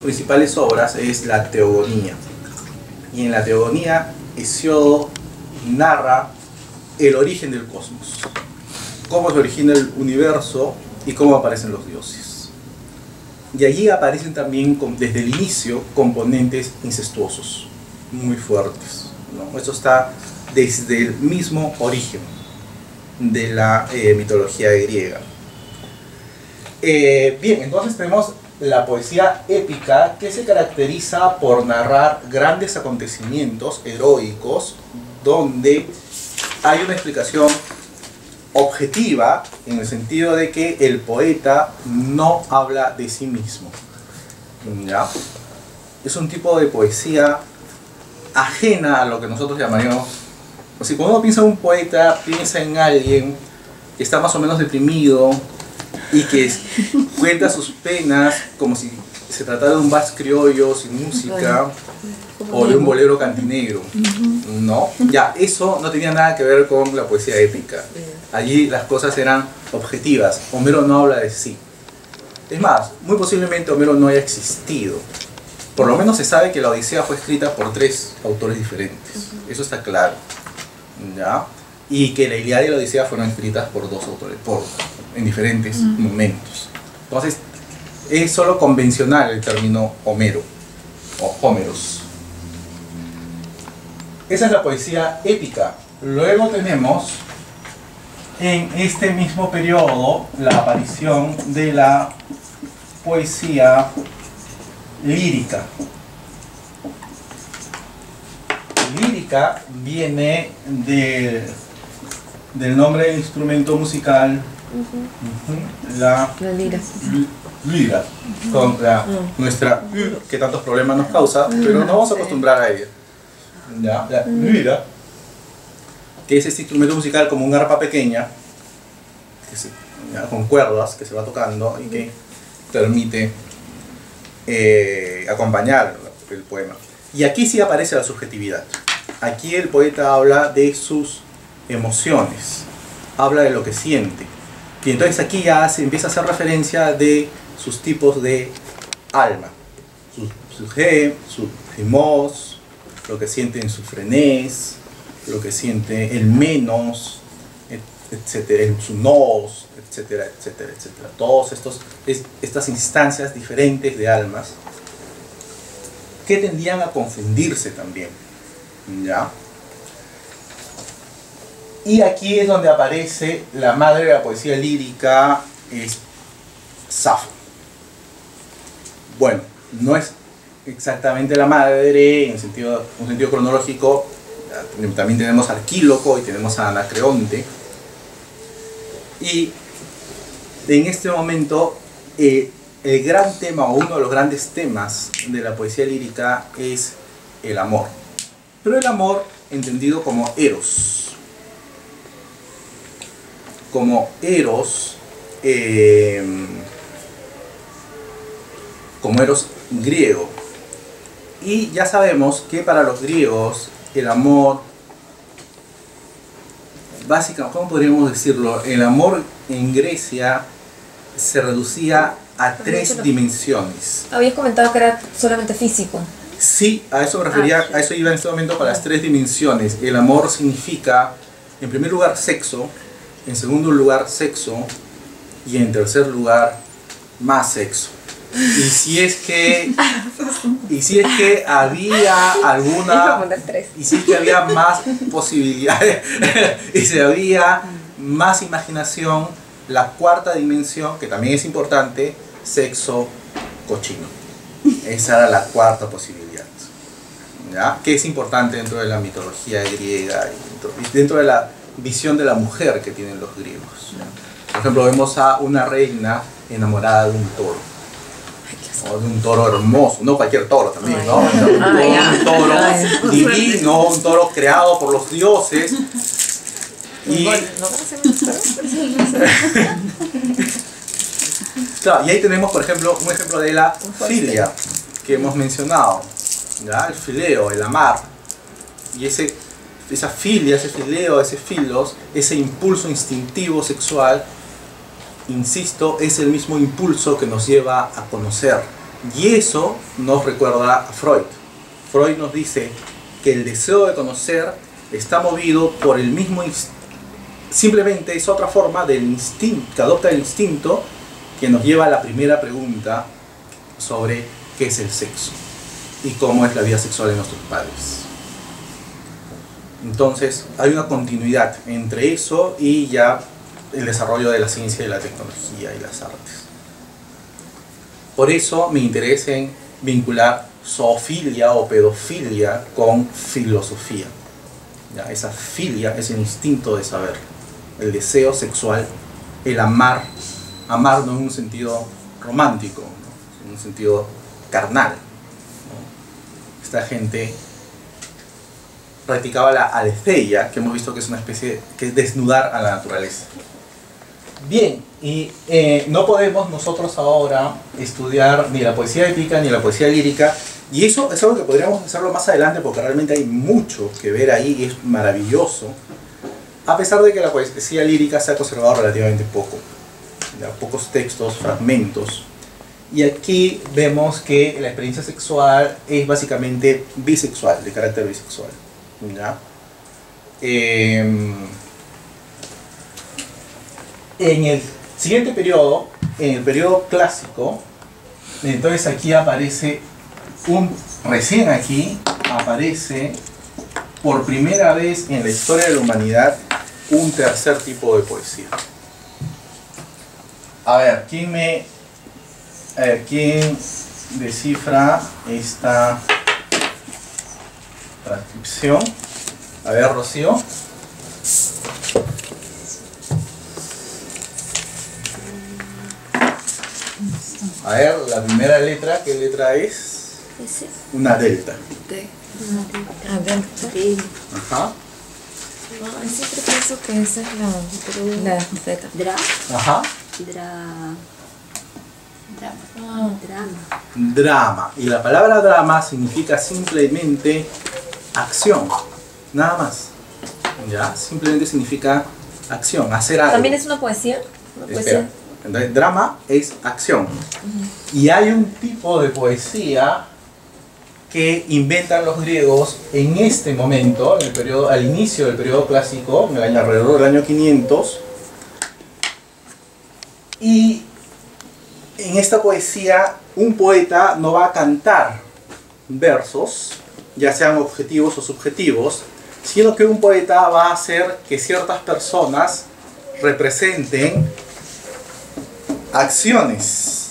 Principales obras es la Teogonía. Y en la Teogonía, Hesiodo narra el origen del cosmos, cómo se origina el universo y cómo aparecen los dioses. Y allí aparecen también, desde el inicio, componentes incestuosos, muy fuertes, ¿no? Esto está desde el mismo origen de la mitología griega. Bien, entonces tenemos la poesía épica, que se caracteriza por narrar grandes acontecimientos heroicos donde hay una explicación objetiva, en el sentido de que el poeta no habla de sí mismo, ¿ya? Es un tipo de poesía ajena a lo que nosotros llamaríamos, o sea, cuando uno piensa en un poeta, piensa en alguien que está más o menos deprimido y que cuenta sus penas como si se tratara de un vals criollo sin música o de un bolero cantinegro, ¿no? Ya, eso no tenía nada que ver con la poesía épica. Allí las cosas eran objetivas. Homero no habla de sí. Es más, muy posiblemente Homero no haya existido. Por lo menos se sabe que la Odisea fue escrita por 3 autores diferentes. Eso está claro, ¿ya? Y que la Ilíada y la Odisea fueron escritas por 2 autores, en diferentes momentos. Entonces, es solo convencional el término Homero o Homeros. Esa es la poesía épica. Luego tenemos en este mismo periodo la aparición de la poesía lírica. Lírica viene del nombre del instrumento musical, la lira. Lira, contra nuestra que tantos problemas nos causa, pero no vamos a acostumbrar a ella. ¿Ya? La lira, que es este instrumento musical como un arpa pequeña, con cuerdas que se va tocando y que permite acompañar el poema. Y aquí sí aparece la subjetividad. Aquí el poeta habla de sus emociones, habla de lo que siente. Y entonces aquí ya se empieza a hacer referencia de sus tipos de alma, su ge, su gemos, lo que siente en su frenés, lo que siente el menos, etcétera, en su nos, etcétera, etcétera, etcétera. Todas estas instancias diferentes de almas que tendían a confundirse también, ¿ya? Y aquí es donde aparece la madre de la poesía lírica, es Safo. Bueno, no es exactamente la madre en un sentido cronológico. También tenemos a Arquíloco y tenemos a Anacreonte. Y en este momento el gran tema, o uno de los grandes temas de la poesía lírica, es el amor. Pero el amor entendido como eros. Como eros griego. Y ya sabemos que para los griegos el amor, básicamente, ¿cómo podríamos decirlo? El amor en Grecia se reducía a 3 dimensiones. Habías comentado que era solamente físico. Sí, a eso me refería, a eso iba en este momento, con las 3 dimensiones. El amor significa, en primer lugar, sexo, en segundo lugar, sexo, y en tercer lugar, más sexo. Y si es que había alguna, y si es que había más posibilidades, y si había más imaginación, la 4ª dimensión, que también es importante, sexo cochino. Esa era la 4ª posibilidad, ¿ya? Que es importante dentro de la mitología griega y dentro de la visión de la mujer que tienen los griegos, ¿ya? Por ejemplo, vemos a una reina enamorada de un toro, o de un toro hermoso, no cualquier toro también, ¿no? Un toro divino, un toro creado por los dioses. Y, claro, y ahí tenemos, por ejemplo, un ejemplo de la filia que hemos mencionado, ¿ya? El fileo, el amar, y esa filia, ese fileo, ese filos, ese impulso instintivo sexual, insisto, es el mismo impulso que nos lleva a conocer, Y eso nos recuerda a Freud. Freud nos dice que el deseo de conocer está movido por el mismo instinto. Simplemente es otra forma del instinto, que adopta el instinto, que nos lleva a la primera pregunta sobre qué es el sexo y cómo es la vida sexual de nuestros padres. Entonces hay una continuidad entre eso y ya el desarrollo de la ciencia y la tecnología y las artes. Por eso mi interés en vincular zoofilia o pedofilia con filosofía. ¿Ya? Esa filia es el instinto de saber, el deseo sexual, el amar. Amar no en un sentido romántico, ¿no? En un sentido carnal, ¿no? Esta gente practicaba la aletheia, que hemos visto que es una especie que es desnudar a la naturaleza. Bien, y no podemos nosotros ahora estudiar ni la poesía épica ni la poesía lírica, y eso es algo que podríamos hacerlo más adelante porque realmente hay mucho que ver ahí y es maravilloso, a pesar de que la poesía lírica se ha conservado relativamente poco, ¿ya? Pocos textos, fragmentos. Y aquí vemos que la experiencia sexual es básicamente bisexual, de carácter bisexual, ¿ya? En el siguiente periodo, en el periodo clásico, entonces aquí aparece recién aquí aparece por primera vez en la historia de la humanidad un tercer tipo de poesía. A ver, ¿quién descifra esta transcripción? A ver, Rocío. A ver, la primera letra, ¿qué letra es? Ese. Una delta. D. A ver, D. Ajá. no, siempre pienso que esa es la Z. Dra. Ajá. Drama. Ah. Drama. Drama. Y la palabra drama significa simplemente acción. Nada más. ¿Ya? Simplemente significa acción, hacer algo. ¿También es una poesía? ¿Una Espera. poesía? Entonces, drama es acción. Y hay un tipo de poesía que inventan los griegos en este momento, en el periodo, al inicio del periodo clásico, en el año, alrededor del año 500. Y en esta poesía, un poeta no va a cantar versos, ya sean objetivos o subjetivos, sino que un poeta va a hacer que ciertas personas representen acciones